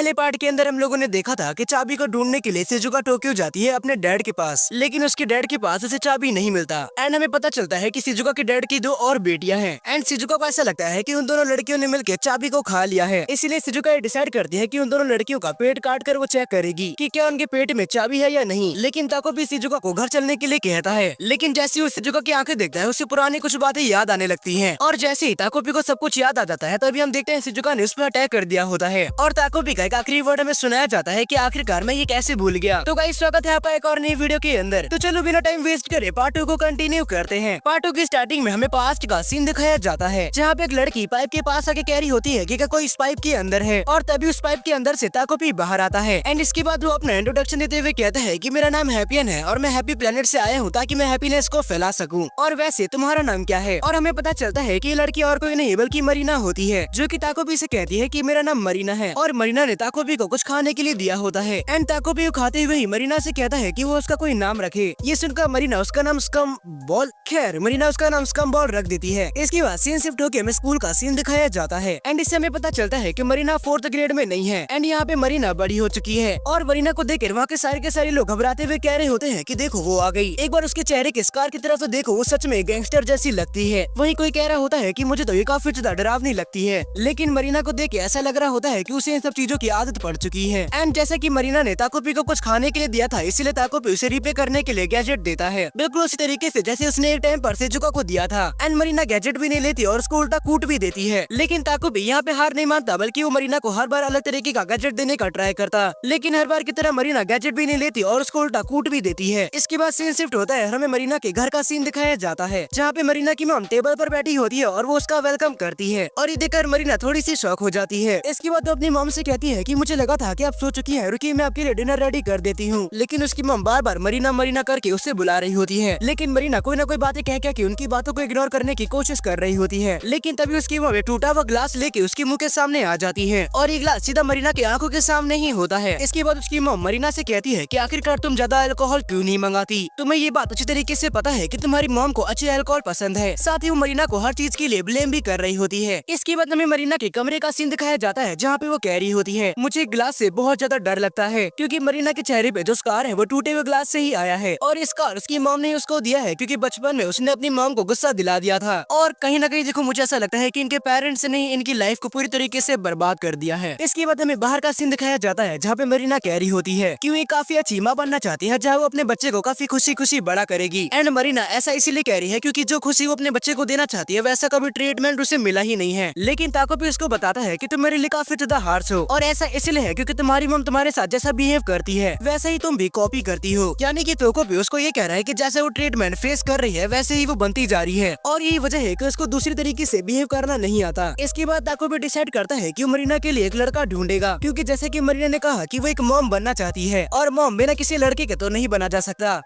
पहले पार्ट के अंदर हम लोगों ने देखा था कि चाबी को ढूंढने के लिए शिजुका टोक्यो जाती है अपने डैड के पास, लेकिन उसके डैड के पास उसे चाबी नहीं मिलता। एंड हमें पता चलता है कि शिजुका के डैड की दो और बेटियां हैं। एंड शिजुका को ऐसा लगता है कि उन दोनों लड़कियों ने मिलकर चाबी को खा लिया है, इसीलिए शिजुका ये डिसाइड करती है कि उन दोनों लड़कियों का पेट काट कर वो चेक करेगी कि क्या उनके पेट में चाबी है या नहीं। लेकिन ताको भी शिजुका को घर चलने के लिए कहता है, लेकिन जैसे ही वो शिजुका की आंखें देखता है उसे पुरानी कुछ बातें याद आने लगती हैं। और जैसे ही ताकोपी को सब कुछ याद आ जाता है तभी हम देखते हैं शिजुका ने उस पर अटैक कर दिया होता है। और ताकोपी का एक आखिरी वर्ड हमें सुनाया जाता है कि आखिरकार मैं ये कैसे भूल गया। तो गाइस स्वागत है आपका एक और नई वीडियो के अंदर। तो चलो बिना टाइम वेस्ट करे पार्ट 2 को कंटिन्यू करते हैं। पार्ट 2 की स्टार्टिंग में हमें पास्ट का सीन दिखाया जाता है, जहाँ पे एक लड़की पाइप के पास आके कह रही होती है कि कोई इस पाइप के अंदर है, और तभी उस पाइप के अंदर से ताकोपी बाहर आता है। एंड इसके बाद वो अपना इंट्रोडक्शन देते हुए कहता है कि मेरा नाम हैप्पियन है और मैं हैप्पी प्लेनेट से आया हूँ ताकि मैं हैप्पीनेस को फैला सकूं। और वैसे तुम्हारा नाम क्या है? और हमें पता चलता है कि ये लड़की और कोई नहीं बल्कि मरीना होती है, जो कि ताकोपी से कहती है कि मेरा नाम मरीना है। और मरीना ने ताकोपी को कुछ खाने के लिए दिया होता है। एंड ताकोपी को खाते हुए ही मरीना से कहता है कि वो उसका कोई नाम रखे। ये सुनकर मरीना उसका नाम स्कम बॉल, खैर मरीना उसका नाम स्कम बॉल रख देती है। इसके बाद सीन शिफ्ट होकर हमें स्कूल का सीन दिखाया जाता है। एंड इससे हमें पता चलता है कि मरीना 4th ग्रेड में नहीं है। एंड यहाँ पे मरीना बड़ी हो चुकी है। और मरीना को देखकर वहाँ के सारे लोग घबराते हुए कह रहे होते हैं कि देखो वो आ गई। एक बार उसके चेहरे के स्कार की तरफ तो देखो, वो सच में गैंगस्टर जैसी लगती है। वहीं कोई कह रहा होता है कि मुझे तो ये काफी ज्यादा डरावनी लगती है। लेकिन मरीना को देख के ऐसा लग रहा होता है कि उसे इन सब चीजों की आदत पड़ चुकी है। एंड जैसा कि मरीना ने ताकोपी को कुछ खाने के लिए दिया था, इसीलिए ताकोपी उसे रिप्ले करने के लिए गैजेट देता है, बिल्कुल उसी तरीके से जैसे उसने एक टाइम पर शिजुका को दिया था। एंड मरीना गैजेट भी नहीं लेती और उसको उल्टा कूट भी देती है। लेकिन ताकोपी यहाँ पे हार नहीं मानता, बल्कि वो मरीना को हर बार अलग तरीके का गैजेट देने का ट्राई करता। लेकिन हर बार की तरह मरीना गैजेट भी नहीं लेती और उसको उल्टा कूट भी देती है। इसके बाद सीन शिफ्ट होता है, हमें मरीना के घर का सीन दिखाया जाता है, जहाँ पे मरीना की मॉम टेबल पर बैठी होती है और वो उसका वेलकम करती है। और ये देखकर मरीना थोड़ी सी शॉक हो जाती है। इसके बाद वो अपनी मॉम से कहती है कि मुझे लगा था कि आप सो चुकी हैं, रुकिए मैं आपके लिए डिनर रेडी कर देती हूँ। लेकिन उसकी मॉम बार बार मरीना मरीना करके उससे बुला रही होती है। लेकिन मरीना कोई ना कोई बातें कह के उनकी बातों को इग्नोर करने की कोशिश कर रही होती है। लेकिन तभी उसकी मॉम एक टूटा हुआ ग्लास लेके उसके मुंह के सामने आ जाती है, और ये ग्लास सीधा मरीना की आंखों के सामने ही होता है। इसके बाद उसकी मॉम मरीना से कहती है कि आखिरकार तुम ज्यादा अल्कोहल क्यों नहीं मंगाती? तुम्हें ये बात अच्छी तरीके से पता है कि तुम्हारी मॉम को अच्छी अल्कोहल पसंद है। साथ ही वो मरीना को हर चीज के लिए ब्लेम भी कर रही होती है। इसके बाद हमें मरीना के कमरे का सीन दिखाया जाता है, जहाँ पे वो कह रही होती है मुझे ग्लास से बहुत ज्यादा डर लगता है, क्योंकि मरीना के चेहरे पे जो स्कार है वो टूटे हुए ग्लास से ही आया है। और इस स्कार उसकी मॉम ने उसको दिया है, क्योंकि बचपन में उसने अपनी मॉम को गुस्सा दिला दिया था। और कहीं ना कहीं देखो मुझे ऐसा लगता है कि इनके पेरेंट्स ने इनकी लाइफ को पूरी तरीके से बर्बाद कर दिया है। इसके बाद हमें बाहर का सीन दिखाया जाता है, जहाँ पे मरीना कह रही होती है कि वो एक काफी अच्छी माँ बनना चाहती है, जहाँ वो अपने बच्चे को काफी खुशी खुशी बड़ा करेगी। एंड मरीना ऐसा इसीलिए कह रही है क्योंकि जो खुशी वो अपने बच्चे को देना चाहती है वैसा कभी ट्रीटमेंट उसे मिला ही नहीं है। लेकिन ताकोपी उसको बताता है कि तुम मेरे लिए काफी ज्यादा हार्श हो, और ऐसा इसलिए है क्योंकि तुम्हारी मम तुम्हारे साथ जैसा बिहेव करती है वैसे ही तुम भी कॉपी करती हो। यानी कि ताकोपी उसको ये कह रहा है कि जैसे वो ट्रीटमेंट फेस कर रही है वैसे ही वो बनती जा रही है, और यही वजह है कि उसको दूसरी तरीके से बिहेव करना नहीं आता। इसके बाद ताकोपी डिसाइड करता है कि वो मरीना के लिए एक लड़का ढूंढेगा, क्योंकि जैसे कि मरीना ने कहा कि वो एक मॉम बनना चाहती है, और मॉम बिना किसी लड़के के तो नहीं बना जा सकता।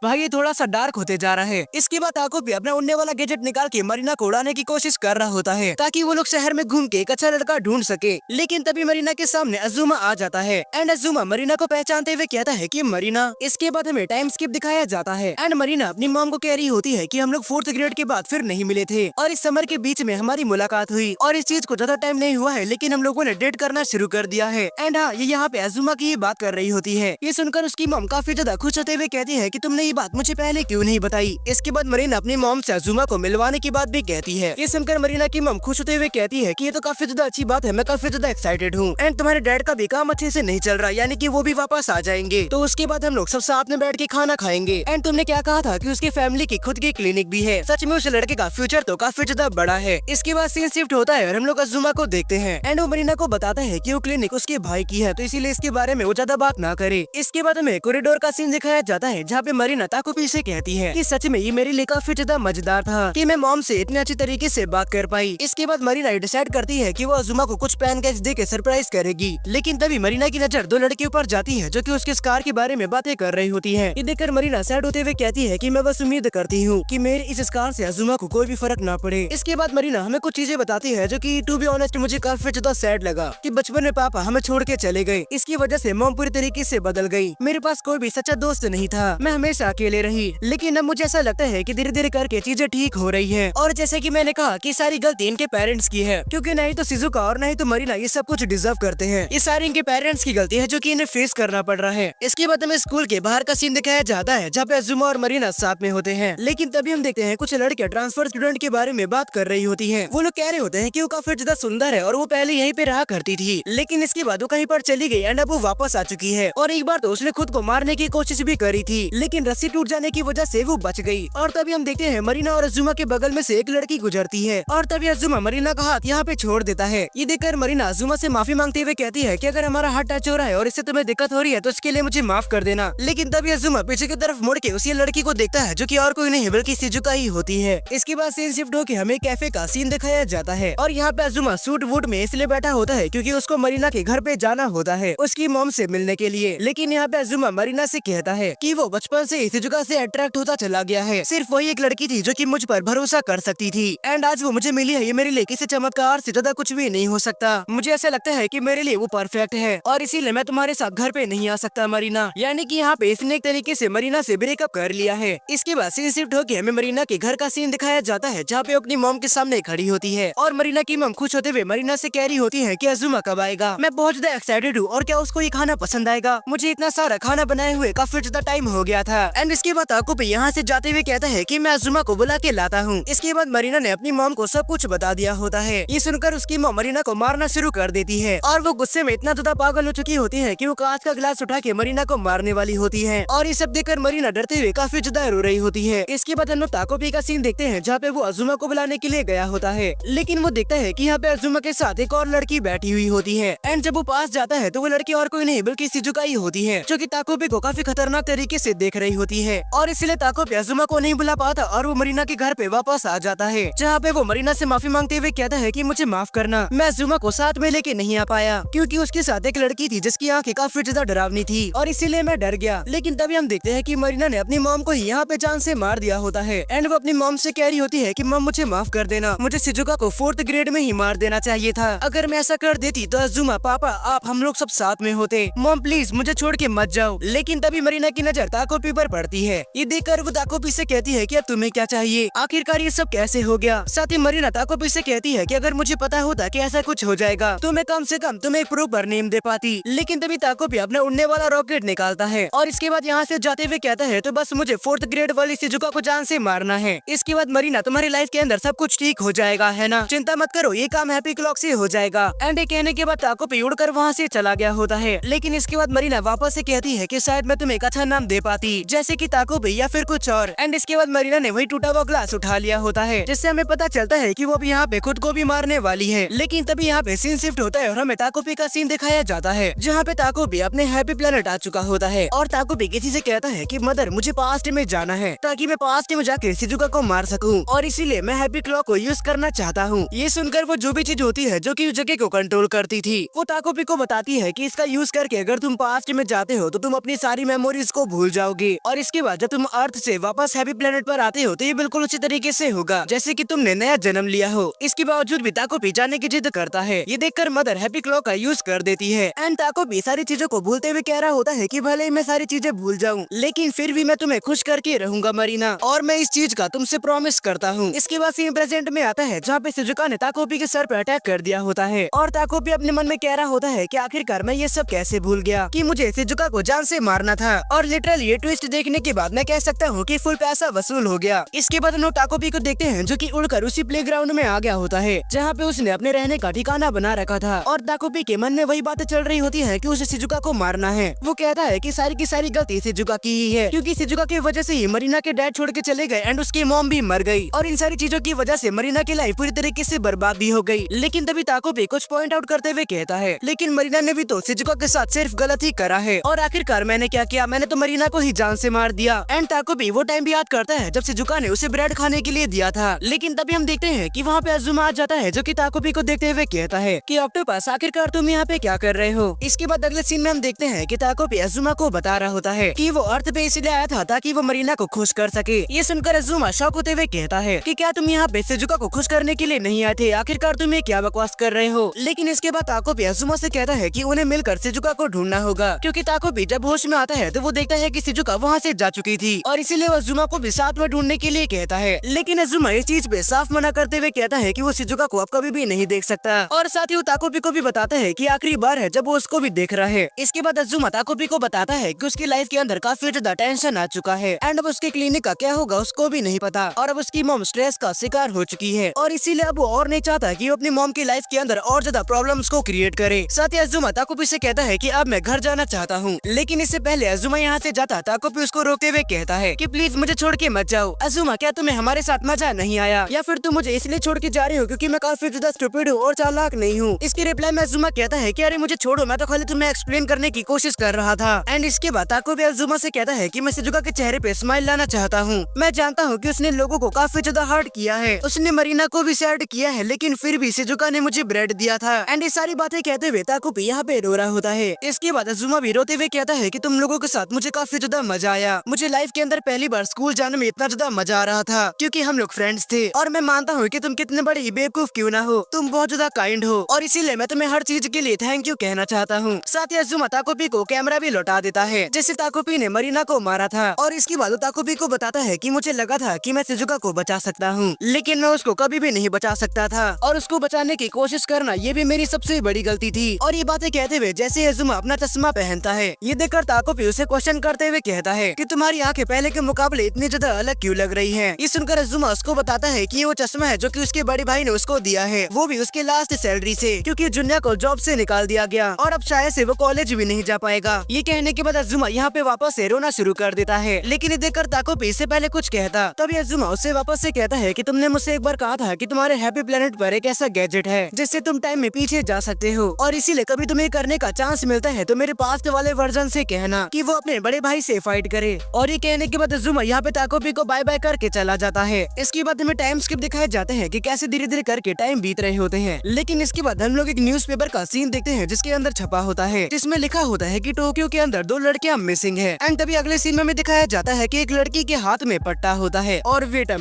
भाई ये थोड़ा सा डार्क होते जा रहा है। इसके बाद ताकोपी अपना उड़ने वाला गैजेट निकाल के मरीना को उड़ाने की कोशिश कर रहा होता है, ताकि वो लोग शहर में घूम के एक अच्छा लड़का ढूंढ सके। लेकिन तभी मरीना के सामने अजुमा आ जाता है। एंड अजुमा मरीना को पहचानते हुए कहता है कि मरीना। इसके बाद हमें टाइम स्किप दिखाया जाता है। एंड मरीना अपनी मॉम को कह रही होती है कि हम लोग 4th ग्रेड के बाद फिर नहीं मिले थे, और इस समर के बीच में हमारी मुलाकात हुई, और इस चीज को ज्यादा टाइम नहीं हुआ है, लेकिन हम लोगों ने डेट करना शुरू कर दिया है। एंड हाँ, ये यहाँ पे अजुमा की ही बात कर रही होती है। ये सुनकर उसकी मॉम काफी ज्यादा खुश होते हुए कहती है कि तुमने ये बात मुझे पहले क्यों नहीं बताई। इसके बाद मरीना अपनी मॉम से अजुमा को मिलवाने की बात भी कहती है। ये सुनकर मरीना की मॉम खुश होते हुए कहती है कि ये तो काफी ज्यादा अच्छी बात है, मैं काफी ज्यादा एक्साइटेड हूँ। एंड तुम्हारे डैड का भी काम अच्छे से नहीं चल रहा, यानी कि वो भी वापस आ जाएंगे, तो उसके बाद हम लोग सब साथ में बैठ के खाना खाएंगे। एंड तुमने क्या कहा था कि उसकी फैमिली की खुद की क्लिनिक भी है। सच में उस लड़के का फ्यूचर तो काफी ज्यादा बड़ा है। इसके बाद सीन शिफ्ट होता है और हम लोग अजुमा को देखते हैं। एंड वो मरीना को बताता है कि वो क्लिनिक उसके भाई की है, तो इसीलिए इसके बारे में वो ज्यादा बात ना करे। इसके बाद हमें कॉरिडोर का सीन दिखाया जाता है, जहाँ पे मरीना ताकोपी से कहती है कि सच में ये मेरे लिए काफी ज्यादा मजेदार था कि मैं मॉम से इतनी अच्छी तरीके से बात कर पाई। इसके बाद मरीना डिसाइड करती है कि वो अजुमा को कुछ पैन कैच दे के सरप्राइज करेगी। लेकिन तभी मरीना की नजर दो लड़कियों पर जाती है, जो कि उसके स्कार के बारे में बातें कर रही होती है। ये देखकर मरीना सैड होते हुए कहती है कि मैं बस उम्मीद करती हूँ कि मेरे इस स्कार से अजुमा को कोई भी फर्क ना पड़े। इसके बाद मरीना हमें कुछ चीजें बताती है, जो कि टू बी ऑनेस्ट मुझे काफी ज्यादा सैड लगा कि बचपन में पापा हमें छोड़ के चले गए। इसकी वजह से मॉम पूरी तरीके से बदल गई। मेरे पास कोई भी सच्चा दोस्त नहीं था। मैं हमेशा अकेले रही। लेकिन अब मुझे ऐसा लगता है कि धीरे धीरे करके चीजें ठीक हो रही है। और जैसे कि मैंने कहा कि सारी गलती इनके पेरेंट्स की है, क्योंकि नहीं तो शिजुका और नहीं तो मरीना ये सब कुछ डिजर्व करते हैं। ये सारी इनके पेरेंट्स की गलती है जो कि इन्हें फेस करना पड़ रहा है। इसके बाद हमें स्कूल के बाहर का सीन दिखाया जाता है जहाँ पे अजुमा और मरीना साथ में होते हैं। लेकिन तभी हम देखते हैं कुछ लड़कियां ट्रांसफर स्टूडेंट के बारे में बात कर रही होती हैं। वो लोग कह रहे होते हैं कि वो काफी ज्यादा सुंदर है और वो पहले यहीं पे रहा करती थी, लेकिन इसके बाद वो कहीं पर चली गई एंड अब वो वापस आ चुकी है। और एक बार तो उसने खुद को मारने की कोशिश भी करी थी, लेकिन रस्सी टूट जाने की वजह से वो बच गई। और तभी हम देखते हैं मरीना और अजुमा के बगल में से एक लड़की गुजरती है और तभी अजुमा मरीना का हाथ यहाँ पे छोड़ देता है। ये देखकर मरीना अजुमा से माफी मांगते हुए कहती है कि अगर हमारा हाथ टच हो रहा है और इससे तुम्हें दिक्कत हो रही है तो इसके लिए मुझे माफ कर देना। लेकिन तभी अजुमा पीछे की तरफ मुड़ के उसी लड़की को देखता है जो कि और कोई नहीं बल्कि शिजुका ही होती है। इसके बाद सीन शिफ्ट होकर हमें कैफे का सीन दिखाया जाता है और यहाँ पे अजुमा सूट वूट में इसलिए बैठा होता है क्योंकि उसको मरीना के घर पे जाना होता है उसकी मॉम से मिलने के लिए। लेकिन यहाँ पे अजुमा मरीना से कहता है कि वो बचपन से शिजुका से अट्रैक्ट होता चला गया है। सिर्फ वही एक लड़की थी जो कि मुझ पर भरोसा कर सकती थी एंड आज वो मुझे मिली है। ये मेरे लिए किसी चमत्कार से ज्यादा कुछ भी नहीं हो सकता। मुझे ऐसा लगता है कि मेरे लिए वो परफेक्ट है और इसीलिए मैं तुम्हारे साथ घर पे नहीं आ सकता मरीना। यानी कि यहाँ पे इसने एक तरीके से मरीना से ब्रेकअप कर लिया है। इसके बाद सीन शिफ्ट होकर हमें मरीना के घर का सीन दिखाया जाता है जहाँ पे अपनी मॉम के सामने खड़ी होती है और मरीना की मॉम खुश होते हुए मरीना से कह रही होती है कि अजुमा कब आएगा। मैं बहुत ज्यादा एक्साइटेड हूँ और क्या उसको ये खाना पसंद आएगा। मुझे इतना सारा खाना बनाए हुए काफी ज्यादा टाइम हो गया था। एंड इसके बाद ताकुपी यहाँ से जाते हुए कहता है कि मैं अजुमा को बुला के लाता हूँ। इसके बाद मरीना ने अपनी मॉम को सब कुछ बता दिया होता है। ये सुनकर उसकी मॉम मरीना को मारना शुरू कर देती है और वो गुस्से में इतना ज्यादा पागल हो चुकी होती है कि वो कांच का गिलास उठा के मरीना को मारने वाली होती है। और ये सब देखकर मरीना डरते हुए काफी ज्यादा रो रही होती है। इसके बाद हम लोग ताकुपी का सीन देखते हैं जहाँ पे वो अजुमा को बुलाने के लिए गया होता है, लेकिन वो देखता है कि यहाँ पे अजुमा के साथ एक और लड़की बैठी हुई होती है। एंड जब वो पास जाता है तो वो लड़की और कोई नहीं बल्कि शिजुका ही होती है जो कि ताकुपी को काफी खतरनाक तरीके से देख रही होती है। और इसलिए ताकुपी अजुमा को नहीं बुला पाता और वो मरीना के घर पे वापस आ जाता है जहाँ पे वो मरीना से माफी मांगते हुए कहता है कि मुझे माफ करना, मैं अजुमा को साथ में लेके नहीं आ पाया क्योंकि उसके साथ एक लड़की थी जिसकी आंखें काफी ज्यादा डरावनी थी और इसीलिए मैं डर गया। लेकिन तभी हम देखते हैं कि मरीना ने अपनी मॉम को यहाँ पे जान से मार दिया होता है एंड वो अपनी मॉम से कह रही होती है कि मॉम मुझे माफ कर देना, मुझे शिजुका को 4th ग्रेड में ही मार देना चाहिए था। अगर मैं ऐसा कर देती तो अजुमा, पापा, आप, हम लोग सब साथ में होते। मॉम प्लीज मुझे छोड़ के मत जाओ। लेकिन तभी मरीना की नजर ताकुपी पर पड़ती है। ये देखकर वो ताकुपी से कहती है कि अब तुम्हें क्या चाहिए, आखिरकार ये सब कैसे हो गया। साथ ही मरीना ताकुपी से कहती है कि अगर मुझे पता होता कि ऐसा कुछ हो जाएगा तो मैं कम से कम तुम्हें एक प्रॉपर नेम दे पाती। लेकिन तभी ताकुपी अपना उड़ने वाला रॉकेट निकालता है और इसके बाद यहाँ से जाते हुए कहता है तो बस मुझे 4th ग्रेड वाली शिजुका को जान से मारना है। इसके बाद मरीना तुम्हारी लाइफ के अंदर सब कुछ ठीक हो जाएगा, है ना, चिंता मत करो, ये काम हैप्पी क्लॉक से हो जाएगा। एंड कहने के बाद ताकुपी उड़कर वहाँ से चला गया होता है। लेकिन इसके बाद मरीना वापस से कहती है कि शायद मैं तुम्हें एक अच्छा नाम दे पाती, जैसे कि ताकुपी या फिर कुछ और। एंड इसके बाद मरीना ने वही टूटा हुआ ग्लास उठा लिया होता है जिससे हमें पता चलता है कि वो अब यहाँ पे खुद को भी मारने वाली है। लेकिन तभी यहाँ पे सीन शिफ्ट होता है और हमें ताकुपी का सीन दिखाया जाता है जहाँ पे ताकुपी अपने हैप्पी प्लेनेट आ चुका होता है और ताकुपी किसी से कहता है कि मदर मुझे पास्ट में जाना है ताकि मैं पास्ट में जाकर शिजुका को मार सकूं और इसीलिए मैं हैप्पी क्लॉक को यूज करना चाहता हूँ। ये सुनकर वो जो भी चीज होती है जो कि उस जगह को कंट्रोल करती थी वो ताकुपी को बताती है कि इसका यूज करके अगर तुम पास्ट में जाते हो तो तुम अपनी सारी मेमोरीज को भूल जाओगे और इसके बाद जब तुम अर्थ से वापस हैप्पी प्लेनेट पर आते हो तो ये बिल्कुल उसी तरीके से होगा जैसे कि तुमने नया जन्म लिया हो। इसके बावजूद भी ताकुपी जाने की जिद करता है। ये देखकर मदर हैप्पी क्लॉक का यूज कर देती है एंड ताकुपी सारी चीजों को भूलते हुए कह रहा होता है कि भले ही मैं सारी चीजें भूल जाऊं लेकिन फिर भी मैं तुम्हें खुश करके रहूंगा मरीना, और मैं इस चीज का तुमसे प्रॉमिस करता हूँ। इसके बाद सीन प्रेजेंट में आता है जहाँ पे शिजुका ने ताकुपी के सर पर अटैक कर दिया होता है और ताकुपी अपने मन में कह रहा होता है कि आखिरकार मैं ये सब कैसे भूल गया कि मुझे शिजुका को जान से मारना था। और लिटरली ये ट्विस्ट देखने के बाद मैं कह सकता हूँ कि फुल पैसा वसूल हो गया। इसके बाद हम लोग ताकुपी को देखते हैं जो कि उड़कर उसी प्लेग्राउंड में आ गया होता है जहाँ पे उसने अपने रहने का ठिकाना बना रखा था और ताकुपी के मन में वही बातें चल रही होती है कि उसे शिजुका को मारना है। वो कहता है कि सारी की सारी गलती शिजुका की ही है क्योंकि शिजुका की वजह से ही मरीना के डैड छोड़ के चले गए एंड उसकी मॉम भी मर गई और इन सारी चीजों की वजह से मरीना की लाइफ पूरी तरीके से बर्बाद भी हो गई। लेकिन तभी ताकुपी कुछ पॉइंट आउट करते हुए कहता है लेकिन मरीना ने भी तो शिजुका के साथ सिर्फ गलत ही करा है और आखिरकार मैंने क्या किया, मैंने तो मरीना को ही जान से मार दिया। एंड ताकुपी वो टाइम भी याद करता है जब शिजुका ने उसे ब्रेड खाने के लिए दिया था। लेकिन तभी हम देखते हैं कि वहाँ पे अजुमा आ जाता है जो कि ताकुपी को देखते हुए कहता है कि ऑक्टोपस आखिरकार तुम यहाँ पे क्या कर रहे हो। इसके बाद अगले सीन में हम देखते हैं कि ताकुपी अजुमा को बता रहा होता है कि वो अर्थ पे इसलिए आया था ताकि वो मरीना को खुश कर सके। ये सुनकर अजुमा शॉक होते हुए कहता है कि क्या तुम यहाँ पे शिजुका को खुश करने के लिए नहीं आए थे, आखिरकार तुम ये क्या बकवास कर रहे हो। लेकिन इसके बाद ताकुपी अजुमा से कहता है कि उन्हें मिलकर शिजुका को ढूंढना होगा क्योंकि ताकुपी जब होश में आता है तो वो देखता है कि शिजुका वहाँ वहाँ से जा चुकी थी और इसीलिए वो अजुमा को भी साथ में ढूंढने के लिए कहता है। लेकिन अजुमा इस चीज पे साफ मना करते हुए कहता है कि वो शिजुका को अब कभी भी नहीं देख सकता और साथ ही वो ताकोपी को भी बताता है कि आखिरी बार है जब वो उसको भी देख रहा है। इसके बाद अजुमा ताकोपी को बताता है कि उसकी लाइफ के अंदर काफी ज्यादा टेंशन आ चुका है एंड अब उसके क्लिनिक का क्या होगा उसको भी नहीं पता और अब उसकी मॉम स्ट्रेस का शिकार हो चुकी है और इसीलिए अब वो और नहीं चाहता कि वो अपनी मॉम की लाइफ के अंदर और ज्यादा प्रॉब्लम्स को क्रिएट करे। साथ ही अजुमा ताकोपी से कहता है कि अब मैं घर जाना चाहता हूँ, लेकिन इससे पहले अजुमा यहाँ से जाता ताकोपी उसको रोकते हुए कहता है कि प्लीज मुझे छोड़ के मत जाओ। अजुमा, क्या तुम्हें हमारे साथ मजा नहीं आया या फिर तुम मुझे इसलिए छोड़ के जा रही हो क्योंकि मैं काफी ज्यादा स्टूपिड हूँ और चालाक नहीं हूँ? इसकी रिप्लाई में अजुमा कहता है कि अरे मुझे छोड़ो, मैं तो खाली तुम्हें एक्सप्लेन करने की कोशिश कर रहा था। एंड इसके बाद ताकोपी अजुमा से कहता है कि मैं शिजुका के चेहरे पे स्माइल लाना चाहता हूँ। मैं जानता हूँ कि उसने लोगों को काफी ज्यादा हर्ट किया है, उसने मरीना को भी सैड किया है, लेकिन फिर भी शिजुका ने मुझे ब्रेड दिया था। एंड ये सारी बातें कहते हुए ताकोपी यहाँ पे रो रहा होता है। इसके बाद अजुमा भी रोते हुए कहता है कि तुम लोगों के साथ मुझे काफी ज्यादा मजा आया, मुझे लाइफ के अंदर पहली बार स्कूल जाने में इतना ज्यादा मजा आ रहा था क्योंकि हम लोग फ्रेंड्स थे और मैं मानता हूँ कि तुम कितने बड़े ही बेवकूफ क्यों ना हो, तुम बहुत ज्यादा काइंड हो और इसीलिए मैं तुम्हें हर चीज के लिए थैंक यू कहना चाहता हूँ। साथ ही अजुमा ताकोपी को कैमरा भी लौटा देता है जैसे ताकोपी ने मरीना को मारा था और इसके बाद ताकोपी को बताता है कि मुझे लगा था कि मैं शिजुका को बचा सकता हूँ, लेकिन मैं उसको कभी भी नहीं बचा सकता था और उसको बचाने की कोशिश करना ये भी मेरी सबसे बड़ी गलती थी। और ये बातें कहते हुए जैसे अजुमा अपना चश्मा पहनता है, ये देखकर ताकोपी उसे क्वेश्चन करते हुए कहता है कि तुम्हारी आंखें पहले के मुकाबले इतनी ज्यादा अलग क्यों लग रही है। ये सुनकर अजुमा उसको बताता है कि ये वो चश्मा है जो कि उसके बड़े भाई ने उसको दिया है, वो भी उसके लास्ट सैलरी से, क्योंकि जुन्या को जॉब से निकाल दिया गया और अब शायद से वो कॉलेज भी नहीं जा पाएगा। ये कहने के बाद अजुमा यहाँ पे वापस से रोना शुरू कर देता है, लेकिन ये देखकर ताकोपी इससे पहले कुछ कहता तभी अजुमा उससे वापस से कहता है कि तुमने मुझसे एक बार कहा था कि तुम्हारे हैप्पी प्लेनेट पर एक ऐसा गैजेट है जिससे तुम टाइम में पीछे जा सकते हो और इसीलिए कभी तुम्हें करने का चांस मिलता है तो मेरे पास्ट वाले वर्जन से कहना कि वो अपने बड़े भाई से फाइट करे। और ये कहने के बाद अजुमा यहाँ पे ताकोपी को बाय बाय करके चला जाता है। इसके बाद हमें टाइम स्किप दिखाए जाते हैं कि कैसे धीरे धीरे करके टाइम बीत रहे होते हैं, लेकिन इसके बाद हम लोग एक न्यूज़पेपर का सीन देखते हैं जिसके अंदर छपा होता है जिसमें लिखा होता है कि टोक्यो के अंदर 2 लड़कियां मिसिंग है। एंड तभी अगले सीन में हमें दिखाया जाता है कि एक लड़की के हाथ में पट्टा होता है और वेट अ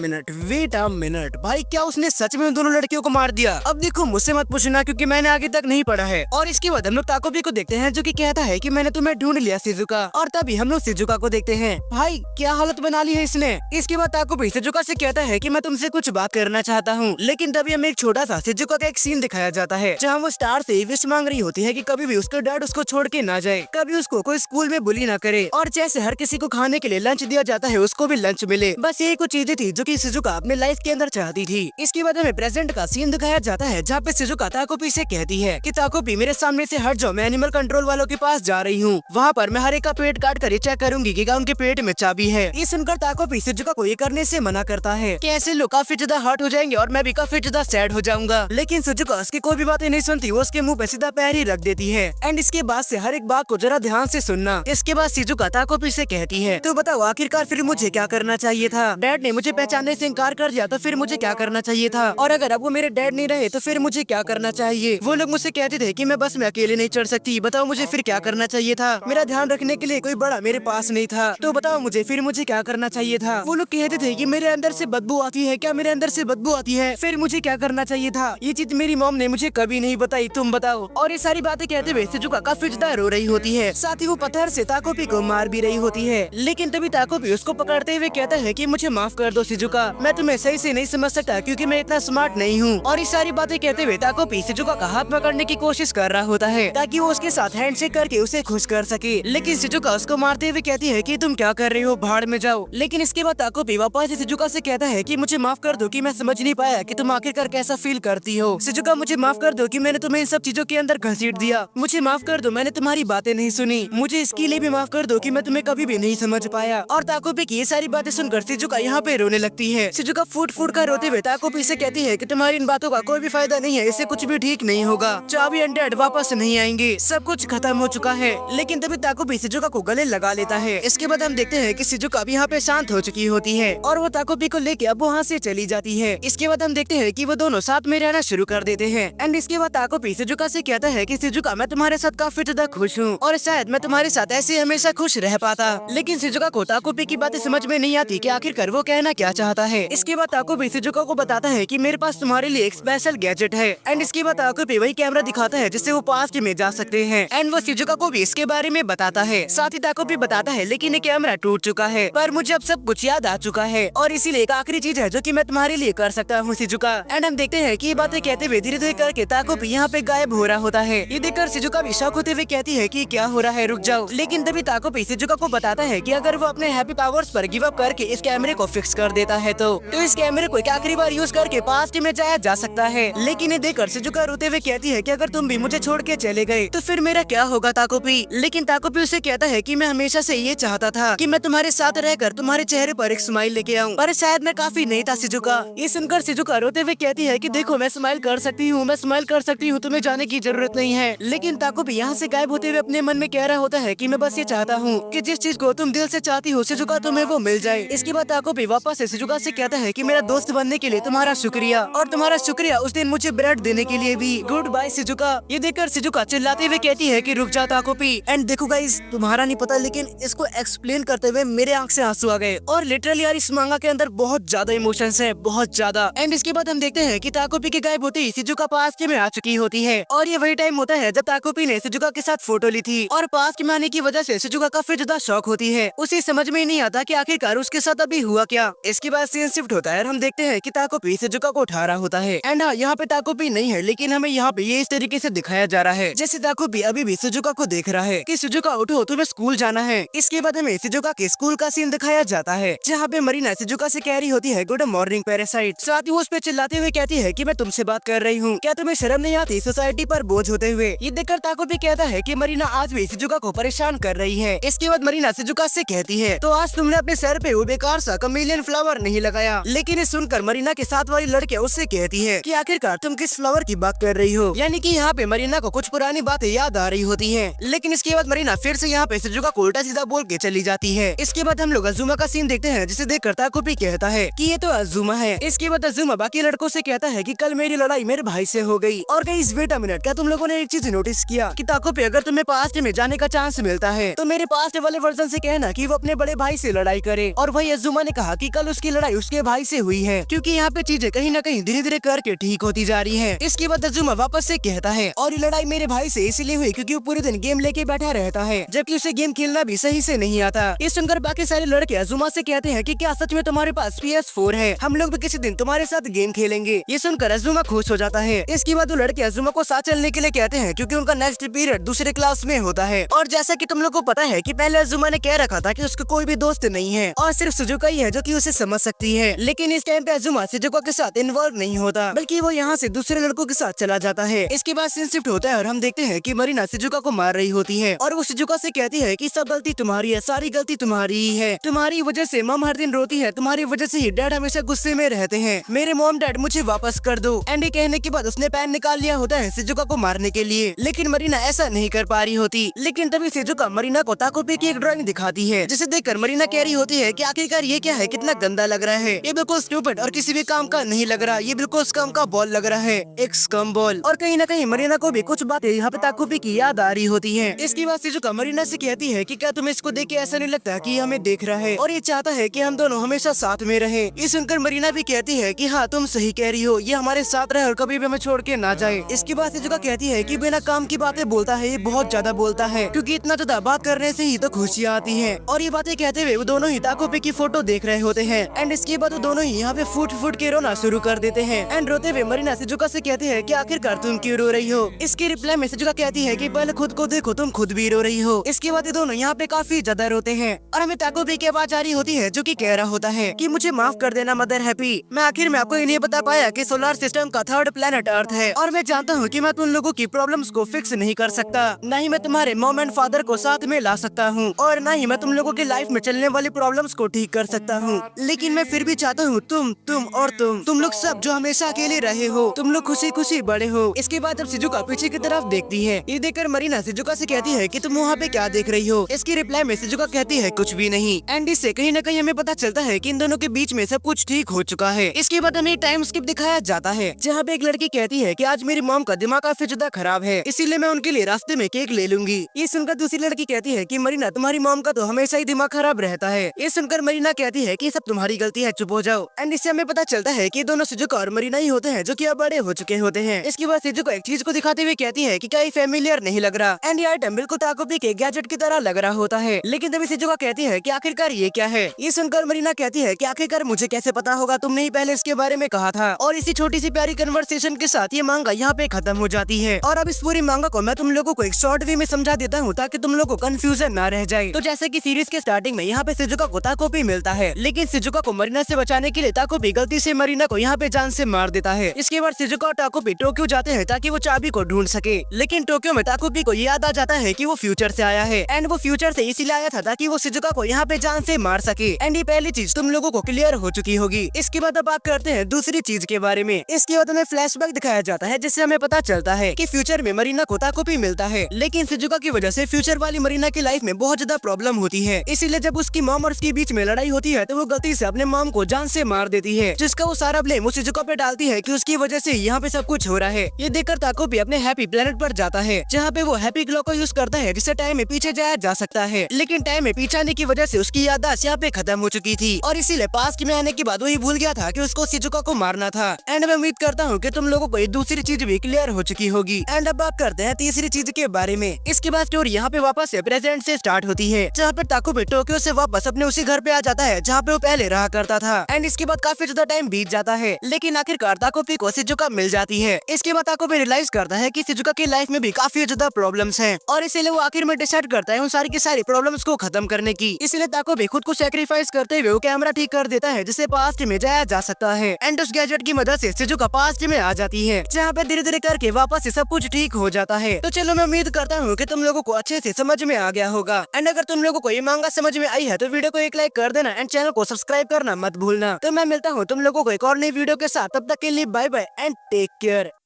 मिनट भाई, क्या उसने सच में उन दोनों लड़कियों को मार दिया? अब देखो मुझसे मत पूछना क्योंकि मैंने आगे तक नहीं पढ़ा है। और इसके बाद हम लोग ताकोपी को देखते हैं जो कि कहता है कि मैंने तुम्हें ढूंढ लिया शिजुका, और तभी हम लोग शिजुका को देखते हैं। भाई क्या हालत बना ली है इसने। इसके बाद ताकोपी शिजुका से कहता है कि मैं तुमसे कुछ बात करना चाहता हूँ, लेकिन तभी हमें एक छोटा सा शिजुका का एक सीन दिखाया जाता है जहाँ वो स्टार से विश मांग रही होती है कि कभी भी उसका डैड उसको छोड़ के ना जाए, कभी उसको कोई स्कूल में बुली ना करे और जैसे हर किसी को खाने के लिए लंच दिया जाता है उसको भी लंच मिले। बस यही कुछ चीजें थी जो कि शिजुका अपने लाइफ के अंदर चाहती थी। इसके बाद हमें प्रेजेंट का सीन दिखाया जाता है जहाँ पे शिजुका ताकोपी से कहती है कि ताकोपी मेरे सामने से हट जाओ, मैं एनिमल कंट्रोल वालों के पास जा रही हूँ, वहाँ पर मैं हर एक का पेट काट कर चेक करूंगी कि क्या उनके पेट में चाबी है। ये सुनकर ताकोपी शिजुका को ये करने से मना करता है कि ऐसे लोग काफी ज्यादा हर्ट हो जाएंगे और मैं भी काफी ज्यादा सैड हो जाऊंगा, लेकिन शिजुका उसकी कोई भी बातें नहीं सुनती, वो उसके मुंह पे सीधा पैर ही रख देती है। एंड इसके बाद से हर एक बात को जरा ध्यान से सुनना। इसके बाद शिजुका ताकोपी से कहती है तो बताओ आखिरकार फिर मुझे क्या करना चाहिए था? डैड ने मुझे पहचानने से इनकार कर दिया तो फिर मुझे क्या करना चाहिए था? और अगर अब वो मेरे डैड नहीं रहे तो फिर मुझे क्या करना चाहिए? वो लोग मुझसे कहते थे कि मैं बस में अकेले नहीं चढ़ सकती, बताओ मुझे फिर क्या करना चाहिए था? मेरा ध्यान रखने के लिए कोई बड़ा मेरे पास नहीं था, तो बताओ मुझे फिर मुझे क्या करना चाहिए था? वो लोग कहते थे कि मेरे अंदर से बदबू आती है, क्या मेरे अंदर से बदबू आती है? फिर मुझे क्या करना चाहिए था? ये चीज मेरी मॉम ने मुझे कभी नहीं बताई, तुम बताओ। और ये सारी बातें कहते हुए शिजुका काफी ज्यादा रो रही होती है, साथ ही वो पत्थर से ताकोपी को मार भी रही होती है, लेकिन तभी ताकोपी उसको पकड़ते हुए कहता है कि मुझे माफ कर दो शिजुका, मैं तुम्हें सही से नहीं समझ सकता क्योंकि मैं इतना स्मार्ट नहीं हूँ। और ये सारी बातें कहते हुए ताकोपी शिजुका का हाथ पकड़ने की कोशिश कर रहा होता है ताकि वो उसके साथ हैंडशेक करके उसे खुश कर सके, लेकिन शिजुका उसको मारते हुए कहती है कि तुम क्या कर रही हो, भाड़ में जाओ। लेकिन इसके बाद ताकोपी वापस शिजुका से कहता है कि मुझे माफ कर दो कि मैं समझ नहीं पाया कि तुम आखिरकार कैसा फील करती हो। शिजुका मुझे माफ कर दो कि मैंने तुम्हें इन सब चीजों के अंदर घसीट दिया, मुझे माफ कर दो मैंने तुम्हारी बातें नहीं सुनी, मुझे इसके लिए भी माफ कर दो कि मैं तुम्हें कभी भी नहीं समझ पाया। और ताकोपी की ये सारी बातें सुनकर शिजुका यहाँ पे रोने लगती है। शिजुका फूट फूट कर रोते हुए ताकोपी से कहती है कि तुम्हारी इन बातों का कोई भी फायदा नहीं है, इससे कुछ भी ठीक नहीं होगा, चाबी एंड डैड वापस नहीं आएंगे, सब कुछ खत्म हो चुका है। लेकिन तभी ताकोपी शिजुका को गले लगा लेता है। इसके बाद हम देखते हैं कि शिजुका भी यहाँ पे शांत हो चुकी होती है और वो ताकोपी को लेके अब वहाँ से चली जाती है। इसके बाद हम देखते हैं कि वो दोनों साथ में रहना शुरू कर देते हैं। एंड इसके बाद ताकोपी शिजुका से कहता है कि शिजुका मैं तुम्हारे साथ काफी ज्यादा खुश हूँ और शायद मैं तुम्हारे साथ ऐसे हमेशा खुश रह पाता। लेकिन शिजुका को ताकोपी की बातें समझ में नहीं आती कि आखिरकार वो कहना क्या चाहता है। इसके बाद ताकोपी शिजुका को बताता है कि मेरे पास तुम्हारे लिए एक स्पेशल गैजेट है। एंड इसके बाद ताकोपी वही कैमरा दिखाता है जिससे वो पास्ट में जा सकते हैं। एंड वो शिजुका को भी इसके बारे में बताता है, साथ ही ताकोपी बताता है लेकिन लेकिन ये कैमरा टूट चुका है, पर मुझे अब सब कुछ याद आ चुका है और इसीलिए एक आखिरी चीज है जो कि मैं तुम्हारे लिए कर सकता हूँ शिजुका। एंड हम देखते हैं कि ये बातें कहते हुए धीरे धीरे करके ताकोपी यहाँ पे गायब हो रहा होता है। ये देखकर शिजुका भी शॉक होते हुए कहती है कि क्या हो रहा है, रुक जाओ। लेकिन तभी ताकोपी शिजुका को बताता है कि अगर वो अपने हैप्पी पावर्स पर गिव अप करके इस कैमरे को फिक्स कर देता है तो इस कैमरे को एक आखिरी बार यूज करके पास्ट में जाया जा सकता है। लेकिन ये देखकर शिजुका रोते हुए कहती है कि अगर तुम भी मुझे छोड़ के चले गए तो फिर मेरा क्या होगा ताकोपी। लेकिन ताकोपी उसे कहता है कि मैं हमेशा से ये चाहता था कि मैं तुम्हारे साथ रहकर तुम्हारे चेहरे पर एक स्माइल लेके आऊं, पर शायद मैं काफी नहीं था शिजुका। ये सुनकर शिजुका रोते हुए कहती है कि देखो मैं स्माइल कर सकती हूँ, मैं स्माइल कर सकती हूँ, तुम्हें जाने की जरूरत नहीं है। लेकिन ताकोपी यहाँ से गायब होते हुए अपने मन में कह रहा होता है कि मैं बस ये चाहता हूँ कि जिस चीज को तुम दिल से चाहती हो शिजुका तुम्हें वो मिल जाए। इसके बाद ताकोपी वापस से शिजुका से कहता है कि मेरा दोस्त बनने के लिए तुम्हारा शुक्रिया, और तुम्हारा शुक्रिया उस दिन मुझे ब्रेड देने के लिए भी। Good bye Shizuka. ये देखकर शिजुका चिल्लाते हुए कहती है कि रुक जा ताकोपी। एंड देखो गाइस, तुम्हारा नहीं पता लेकिन इसको एक्सप्लेन करते हुए मेरे आंख से आंसू आ गए और लिटरली यार इस मांगा के अंदर बहुत ज्यादा इमोशंस है, बहुत ज्यादा। एंड इसके बाद हम देखते हैं कि ताकोपी के गायब होते ही शिजुका पास्ट में आ चुकी होती है और ये वही टाइम होता है जब ताकोपी ने शिजुका के साथ फोटो ली थी और पास्ट में आने की वजह से शिजुका काफी ज्यादा शॉक होती है। उसे समझ में ही नहीं आता कि आखिरकार उसके साथ अभी हुआ क्या। इसके बाद सीन शिफ्ट होता है और हम देखते हैं कि ताकोपी शिजुका को उठा रहा होता है। एंड हाँ, यहाँ पे ताकोपी नहीं है लेकिन हमें यहाँ पे ये इस तरीके से दिखाया जा रहा है जैसे ताकोपी अभी भी शिजुका को देख रहा है कि शिजुका उठो, तुम्हें स्कूल जाना है। इसके बाद हमें शिजुका के स्कूल का सीन दिखाया जाता है जहाँ पे मरीना शिजुका से कह रही होती है गुड मॉर्निंग पैरासाइट। साथ ही वो उस पे चिल्लाते हुए कहती है कि मैं तुमसे बात कर रही हूँ, क्या तुम्हें शर्म नहीं आती सोसाइटी पर बोझ होते हुए। ये देखकर ताकोपी कहता है कि मरीना आज भी शिजुका को परेशान कर रही है। इसके बाद मरीना शिजुका से कहती है तो आज तुमने अपने सर पे वो बेकार सा कमेलियन फ्लावर नहीं लगाया। लेकिन ये सुनकर मरीना के साथ वाली लड़कियां उससे कहती है कि आखिरकार तुम किस फ्लावर की बात कर रही हो। यानी कि यहाँ पे मरीना को कुछ पुरानी बातें याद आ रही होती हैं। लेकिन इसके बाद मरीना फिर से यहाँ पे शिजुका को उल्टा सीधा बोल के चली जाती है। इसके बाद हम लोग अजुमा का सीन देखते हैं जिसे देखकर ताकोपी कहता है कि ये तो अजुमा है। इसके बाद अजुमा बाकी लड़कों से कहता है कि कल मेरी लड़ाई मेरे भाई से हो गई। और गाइस वेट अ मिनट, क्या तुम लोगों ने एक चीज नोटिस किया कि ताकोपी अगर तुम्हें पास्ट में जाने का चांस मिलता है तो मेरे पास्ट वाले वर्जन से कहना कि वो अपने बड़े भाई से लड़ाई करे। और वही अजुमा ने कहा कि कल उसकी लड़ाई उसके भाई से हुई है क्योंकि यहाँ पे चीजें कहीं न कहीं धीरे धीरे करके ठीक होती जा रही है। इसके बाद अजुमा वापस से कहता है और ये लड़ाई मेरे भाई से इसलिए हुई क्योंकि वो पूरे दिन गेम लेके बैठा रहता है जबकि उसे गेम खेलना भी सही से नहीं आता। ये सुनकर बाकी सारे लड़के अजुमा से कहते हैं कि क्या सच में तुम्हारे पास PS4 है, हम लोग भी किसी दिन तुम्हारे साथ गेम खेलेंगे। ये सुनकर अजुमा खुश हो जाता है। इसके बाद वो लड़के अजुमा को साथ चलने के लिए कहते हैं क्योंकि उनका नेक्स्ट पीरियड दूसरे क्लास में होता है। और जैसा कि तुम लोग को पता है कि पहले अजुमा ने कह रखा था कि उसका कोई भी दोस्त नहीं है और सिर्फ शिजुका ही है जो कि उसे समझ सकती है। लेकिन इस टाइम पे अजुमा शिजुका के साथ इन्वॉल्व नहीं होता बल्कि वो यहाँ से दूसरे लड़कों के साथ चला जाता है। इसके बाद सीन शिफ्ट होता है और हम देखते हैं कि मरीना शिजुका को मार रही होती है और वो शिजुका से कहती है कि सब गलती तुम्हारी है, सारी गलती तुम्हारी ही है, तुम्हारी वजह से मम हर दिन रोती है, तुम्हारी वजह से ही डैड हमेशा गुस्से में रहते हैं, मेरे मॉम डैड मुझे वापस कर दो। एंड ये कहने के बाद उसने पेन निकाल लिया होता है शिजुका को मारने के लिए, लेकिन मरीना ऐसा नहीं कर पा रही होती। लेकिन तभी शिजुका मरीना को ताकोपी की एक ड्राइंग दिखाती है जिसे देखकर मरीना कह रही होती है कि आखिरकार ये क्या है, कितना गंदा लग रहा है, ये बिल्कुल स्टूपिड और किसी भी काम का नहीं लग रहा, ये बिल्कुल स्कम का बॉल लग रहा है, एक स्कम बॉल। और कहीं न कहीं मरीना को भी कुछ बातें यहाँ पे ताकोपी की याद आ रही होती है। इसके बाद शिजुका मरीना से कहती है कि क्या तुम्हें इसको देख के ऐसा नहीं लगता कि ये हमें देख रहा है और ये चाहता है कि हम दोनों हमेशा साथ में रहें। ये सुनकर मरीना भी कहती है कि हाँ तुम सही कह रही हो, ये हमारे साथ रहे और कभी भी हमें छोड़ के ना जाए। इसके बाद शिजुका कहती है कि बिना काम की बातें बोलता है, ये बहुत ज्यादा बोलता है क्योंकि इतना ज्यादा बात करने से ही तो खुशियाँ आती है। और ये बातें कहते हुए वो दोनों ही ताकोपी की फोटो देख रहे होते हैं। एंड इसके बाद वो दोनों ही यहाँ पे फूट फूट के रोना शुरू कर देते हैं। एंड रोते हुए मरीना शिजुका से कहती है कि आखिरकार तुम क्यों रो रही हो। इसके रिप्लाई में शिजुका कहती है कि पहले खुद को देखो, तुम खुद भी रो रही हो। इसके बाद ये दोनों यहाँ पे काफी ज्यादा रोते हैं और हमें ताकोपी की आवाज आ रही होती है जो कि कह रहा होता है कि मुझे माफ कर देना मदर हैप्पी, मैं आखिर में आपको ये नहीं बता पाया कि सोलर सिस्टम का थर्ड प्लेनेट अर्थ है और मैं जानता हूँ कि मैं तुम लोगों की प्रॉब्लम्स को फिक्स नहीं कर सकता, न ही मैं तुम्हारे मॉम एंड फादर को साथ में ला सकता हूँ और न ही मैं तुम लोगों की लाइफ में चलने वाली प्रॉब्लम्स को ठीक कर सकता हूँ, लेकिन मैं फिर भी चाहता हूँ तुम लोग सब जो हमेशा अकेले रहे हो, तुम लोग खुशी खुशी बड़े हो। इसके बाद जब शिजुका पीछे की तरफ देखती है, ये देखकर मरीना शिजुका से कहती है कि तुम वहाँ पे क्या देख रही हो। इसकी रिप्लाई में शिजुका कहती है कुछ भी नहीं। एंड इससे कहीं न कहीं हमें पता चलता है कि इन दोनों के बीच में सब कुछ ठीक हो चुका है। इसके बाद हमें टाइम स्किप दिखाया जाता है जहाँ पे एक लड़की कहती है कि आज मेरी मॉम का दिमाग काफी ज्यादा खराब है, इसीलिए मैं उनके लिए रास्ते में केक ले लूंगी। ये सुनकर दूसरी लड़की कहती है कि मरीना तुम्हारी मॉम का तो हमेशा ही दिमाग खराब रहता है। ये सुनकर मरीना कहती है कि सब तुम्हारी गलती है, चुप हो जाओ। एंड इससे हमें पता चलता है कि दोनों शिजुका और मरीना ही होते हैं जो कि अब बड़े हो चुके होते हैं। इसके बाद शिजुका एक चीज को दिखाते हुए कहती है कि क्या ये फेमिलियर नहीं लग रहा। एंड ये आइटम बिल्कुल ताकोपी के गैजेट की तरह लग रहा होता है, लेकिन तभी शिजुका कहती है कि आखिरकार ये क्या है। ये सुनकर मरीना कहती है कि आखिरकार मुझे कैसे पता होगा, तुमने ही पहले इसके बारे में कहा था। और इसी छोटी सी प्यारी कन्वर्सेशन के साथ ये मांगा यहाँ पे खत्म हो जाती है। और अब इस पूरी मांगा को मैं तुम लोगों को एक शॉर्ट वे में समझा देता हूँ ताकि तुम लोगों को कंफ्यूजन ना रह जाए। तो जैसे कि सीरीज के स्टार्टिंग में यहाँ पे शिजुका को ताकोपी मिलता है, लेकिन शिजुका को मरीना से बचाने के लिए ताकोपी गलती से मरीना को यहाँ पे जान से मार देता है। इसके बाद शिजुका और ताकोपी टोक्यो जाते हैं ताकि वो चाबी को ढूंढ सके, लेकिन टोक्यो में ताकोपी को याद आ जाता है कि वो फ्यूचर से आया है एंड वो फ्यूचर से इसीलिए आया था ताकि वो शिजुका को यहाँ पे जान से मार सके। एंड ये पहली चीज तुम लोगों को क्लियर हो चुकी होगी। इसके बाद अब बात करते हैं दूसरी चीज के बारे में। इसके बाद हमें फ्लैशबैक दिखाया जाता है जिससे हमें पता चलता है कि फ्यूचर में मरीना को ताकोपी मिलता है, लेकिन शिजुका की वजह से फ्यूचर वाली मरीना की लाइफ में बहुत ज्यादा प्रॉब्लम होती है। इसीलिए जब उसकी मॉम और उसके बीच में लड़ाई होती है तो वो गलती से अपने मॉम को जान से मार देती है, जिसका वो सारा ब्लेम उस शिजुका पे डालती है कि उसकी वजह से यहाँ पे सब कुछ हो रहा है। ये देखकर ताकोपी अपने हैप्पी प्लेनेट पर जाता है जहाँ पे वो हैप्पी क्लॉक को यूज करता है जिससे टाइम में पीछे जाया जा सकता है, लेकिन टाइम में पीछे आने की वजह से उसकी याददाश्त यहाँ पे खत्म हो चुकी थी और इसीलिए पास्ट में आने के बाद वही भूल गया था कि उसको शिजुका को मारना था। एंड मैं उम्मीद करता हूँ कि तुम लोगों को ये दूसरी चीज भी क्लियर हो चुकी होगी। एंड अब बात करते हैं तीसरी चीज के बारे में। इसके बाद स्टोरी यहाँ पे वापस से प्रेजेंट से स्टार्ट होती है जहाँ पर ताकोपी टोक्यो से वापस अपने उसी घर पे आ जाता है जहाँ पे वो पहले रहा करता था। एंड इसके बाद काफी ज्यादा टाइम बीत जाता है, लेकिन आखिरकार ताकोपी को शिजुका मिल जाती है। इसके बाद ताकोपी रियलाइज करता है कि शिजुका की लाइफ में भी काफी ज्यादा प्रॉब्लम्स हैं और इसीलिए वो आखिर में डिसाइड करता है उन सारी की सारी प्रॉब्लम्स को खत्म करने की। इसलिए ताकोपी खुद को सैक्रिफाइस करते हुए वो कैमरा ठीक कर देता है जिसे पास्ट में जाया जा सकता है। एंड उस गैजेट की मदद से शिजुका पास्ट में आ जाती है जहाँ पे धीरे धीरे करके वापस से सब कुछ ठीक हो जाता है। तो चलो मैं उम्मीद करता हूँ कि तुम लोगों को अच्छे से समझ में आ गया होगा। एंड अगर तुम लोगों को ये मांगा समझ में आई है तो वीडियो को एक लाइक कर देना एंड चैनल को सब्सक्राइब करना मत भूलना। तो मैं मिलता हूँ तुम लोगों को एक और नई वीडियो के साथ, तब तक के लिए bye bye and take care.